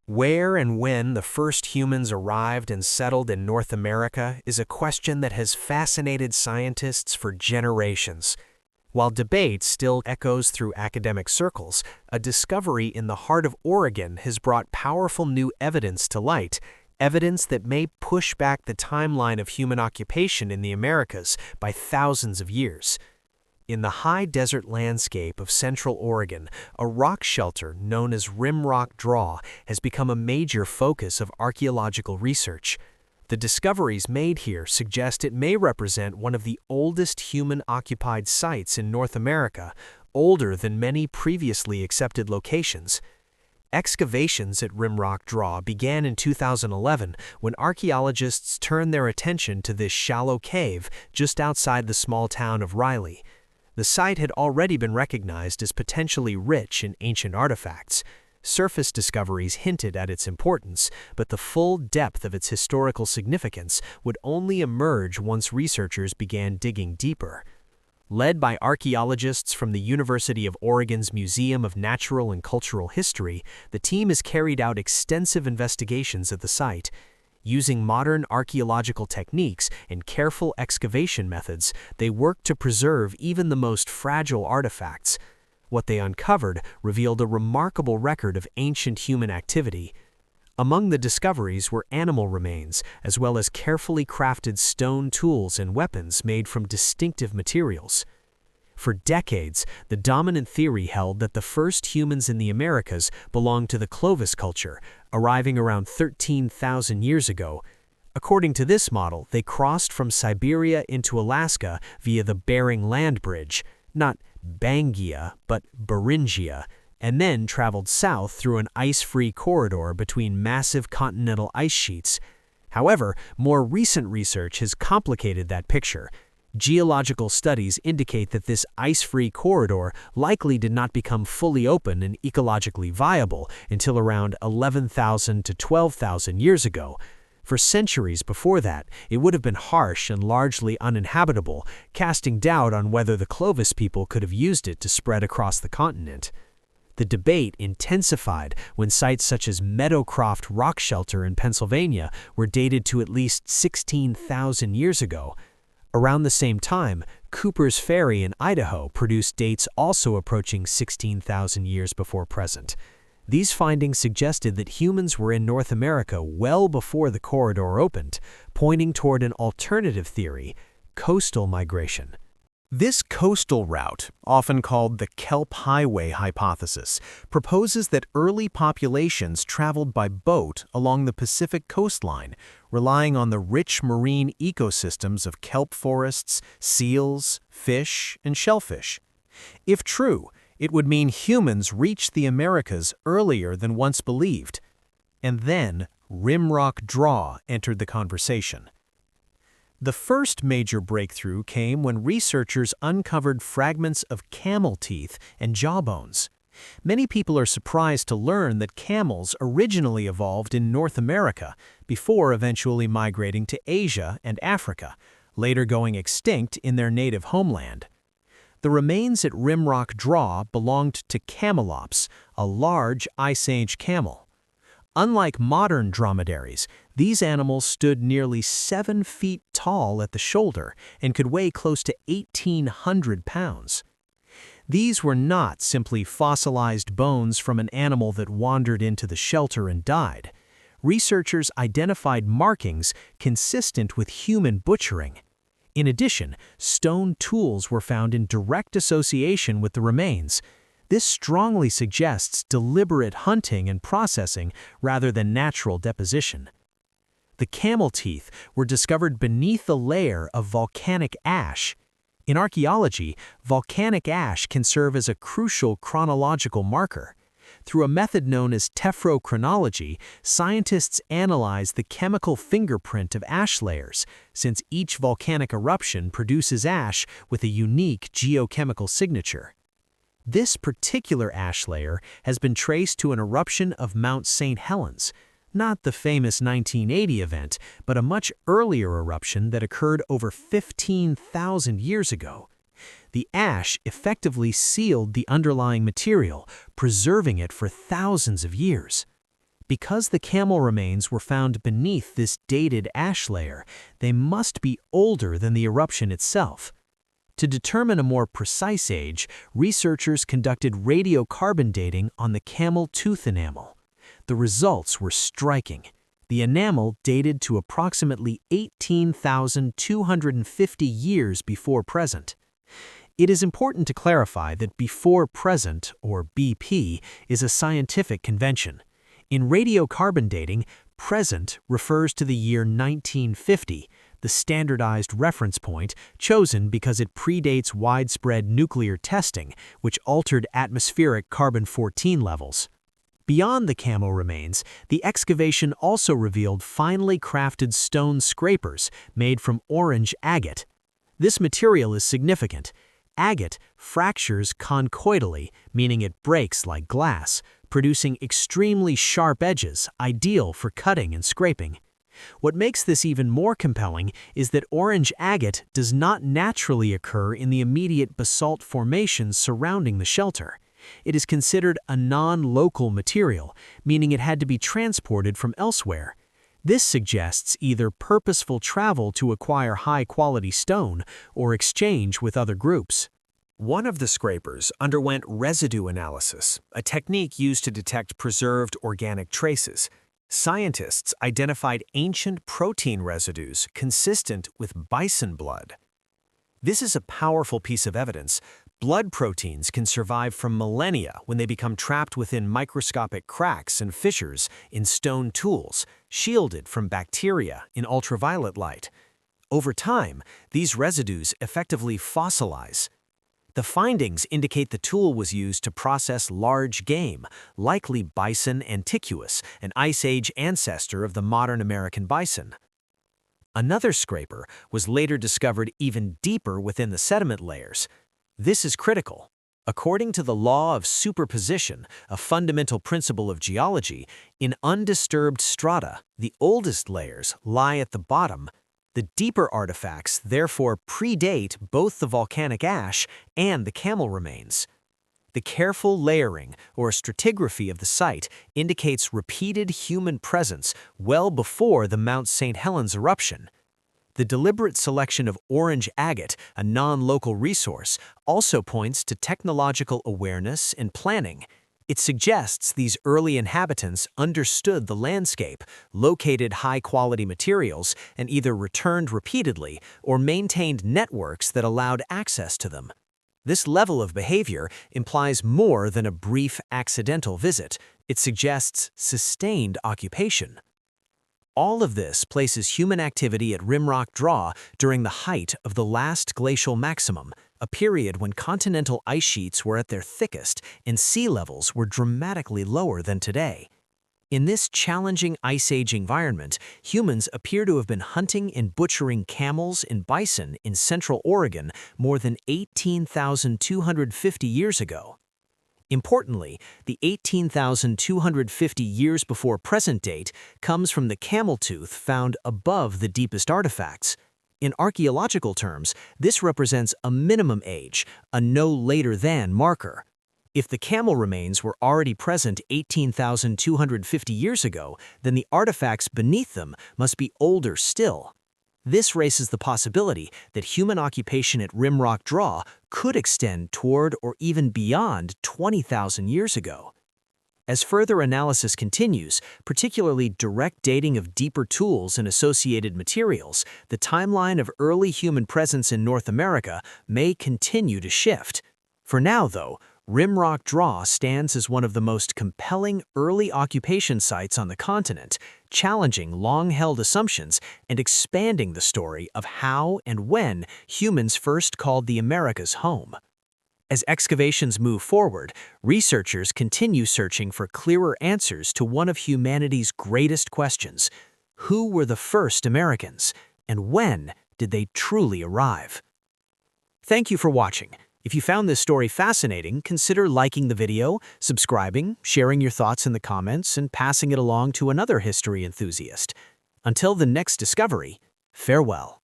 Where and when the first humans arrived and settled in North America is a question that has fascinated scientists for generations. While debate still echoes through academic circles, a discovery in the heart of Oregon has brought powerful new evidence to light, evidence that may push back the timeline of human occupation in the Americas by thousands of years. In the high desert landscape of central Oregon, a rock shelter known as Rimrock Draw has become a major focus of archaeological research. The discoveries made here suggest it may represent one of the oldest human-occupied sites in North America, older than many previously accepted locations. Excavations at Rimrock Draw began in 2011 when archaeologists turned their attention to this shallow cave just outside the small town of Riley. The site had already been recognized as potentially rich in ancient artifacts. Surface discoveries hinted at its importance, but the full depth of its historical significance would only emerge once researchers began digging deeper. Led by archaeologists from the University of Oregon's Museum of Natural and Cultural History, the team has carried out extensive investigations at the site. Using modern archaeological techniques and careful excavation methods, they worked to preserve even the most fragile artifacts. What they uncovered revealed a remarkable record of ancient human activity. Among the discoveries were animal remains, as well as carefully crafted stone tools and weapons made from distinctive materials. For decades, the dominant theory held that the first humans in the Americas belonged to the Clovis culture, arriving around 13,000 years ago. According to this model, they crossed from Siberia into Alaska via the Bering Land Bridge, not Bangia, but Beringia, and then traveled south through an ice-free corridor between massive continental ice sheets. However, more recent research has complicated that picture. Geological studies indicate that this ice-free corridor likely did not become fully open and ecologically viable until around 11,000 to 12,000 years ago. For centuries before that, it would have been harsh and largely uninhabitable, casting doubt on whether the Clovis people could have used it to spread across the continent. The debate intensified when sites such as Meadowcroft Rock Shelter in Pennsylvania were dated to at least 16,000 years ago. Around the same time, Cooper's Ferry in Idaho produced dates also approaching 16,000 years before present. These findings suggested that humans were in North America well before the corridor opened, pointing toward an alternative theory: coastal migration. This coastal route, often called the Kelp Highway hypothesis, proposes that early populations traveled by boat along the Pacific coastline, relying on the rich marine ecosystems of kelp forests, seals, fish, and shellfish. If true, it would mean humans reached the Americas earlier than once believed. And then Rimrock Draw entered the conversation. The first major breakthrough came when researchers uncovered fragments of camel teeth and jawbones. Many people are surprised to learn that camels originally evolved in North America before eventually migrating to Asia and Africa, later going extinct in their native homeland. The remains at Rimrock Draw belonged to camelops, a large Ice Age camel. Unlike modern dromedaries, these animals stood nearly 7 feet tall at the shoulder and could weigh close to 1,800 pounds. These were not simply fossilized bones from an animal that wandered into the shelter and died. Researchers identified markings consistent with human butchering. In addition, stone tools were found in direct association with the remains. This strongly suggests deliberate hunting and processing rather than natural deposition. The camel teeth were discovered beneath a layer of volcanic ash. In archaeology, volcanic ash can serve as a crucial chronological marker. Through a method known as tephrochronology, scientists analyze the chemical fingerprint of ash layers, since each volcanic eruption produces ash with a unique geochemical signature. This particular ash layer has been traced to an eruption of Mount St. Helens, not the famous 1980 event, but a much earlier eruption that occurred over 15,000 years ago. The ash effectively sealed the underlying material, preserving it for thousands of years. Because the camel remains were found beneath this dated ash layer, they must be older than the eruption itself. To determine a more precise age, researchers conducted radiocarbon dating on the camel tooth enamel. The results were striking. The enamel dated to approximately 18,250 years before present. It is important to clarify that before present, or BP, is a scientific convention. In radiocarbon dating, present refers to the year 1950, the standardized reference point chosen because it predates widespread nuclear testing, which altered atmospheric carbon-14 levels. Beyond the camel remains, the excavation also revealed finely crafted stone scrapers made from orange agate. This material is significant. Agate fractures conchoidally, meaning it breaks like glass, producing extremely sharp edges, ideal for cutting and scraping. What makes this even more compelling is that orange agate does not naturally occur in the immediate basalt formations surrounding the shelter. It is considered a non-local material, meaning it had to be transported from elsewhere. This suggests either purposeful travel to acquire high-quality stone or exchange with other groups. One of the scrapers underwent residue analysis, a technique used to detect preserved organic traces. Scientists identified ancient protein residues consistent with bison blood. This is a powerful piece of evidence. Blood proteins can survive for millennia when they become trapped within microscopic cracks and fissures in stone tools, shielded from bacteria in ultraviolet light. Over time, these residues effectively fossilize. The findings indicate the tool was used to process large game, likely bison antiquus, an Ice Age ancestor of the modern American bison. Another scraper was later discovered even deeper within the sediment layers. This is critical. According to the law of superposition, a fundamental principle of geology, in undisturbed strata, the oldest layers lie at the bottom. The deeper artifacts therefore predate both the volcanic ash and the camel remains. The careful layering or stratigraphy of the site indicates repeated human presence well before the Mount St. Helens eruption. The deliberate selection of orange agate, a non-local resource, also points to technological awareness and planning. It suggests these early inhabitants understood the landscape, located high-quality materials, and either returned repeatedly or maintained networks that allowed access to them. This level of behavior implies more than a brief accidental visit. It suggests sustained occupation. All of this places human activity at Rimrock Draw during the height of the Last Glacial Maximum, a period when continental ice sheets were at their thickest and sea levels were dramatically lower than today. In this challenging Ice Age environment, humans appear to have been hunting and butchering camels and bison in central Oregon more than 18,250 years ago. Importantly, the 18,250 years before present date comes from the camel tooth found above the deepest artifacts. In archaeological terms, this represents a minimum age, a no later than marker. If the camel remains were already present 18,250 years ago, then the artifacts beneath them must be older still. This raises the possibility that human occupation at Rimrock Draw could extend toward or even beyond 20,000 years ago. As further analysis continues, particularly direct dating of deeper tools and associated materials, the timeline of early human presence in North America may continue to shift. For now, though, Rimrock Draw stands as one of the most compelling early occupation sites on the continent, challenging long-held assumptions and expanding the story of how and when humans first called the Americas home. As excavations move forward, researchers continue searching for clearer answers to one of humanity's greatest questions: who were the first Americans, and when did they truly arrive? Thank you for watching. If you found this story fascinating, consider liking the video, subscribing, sharing your thoughts in the comments, and passing it along to another history enthusiast. Until the next discovery, farewell.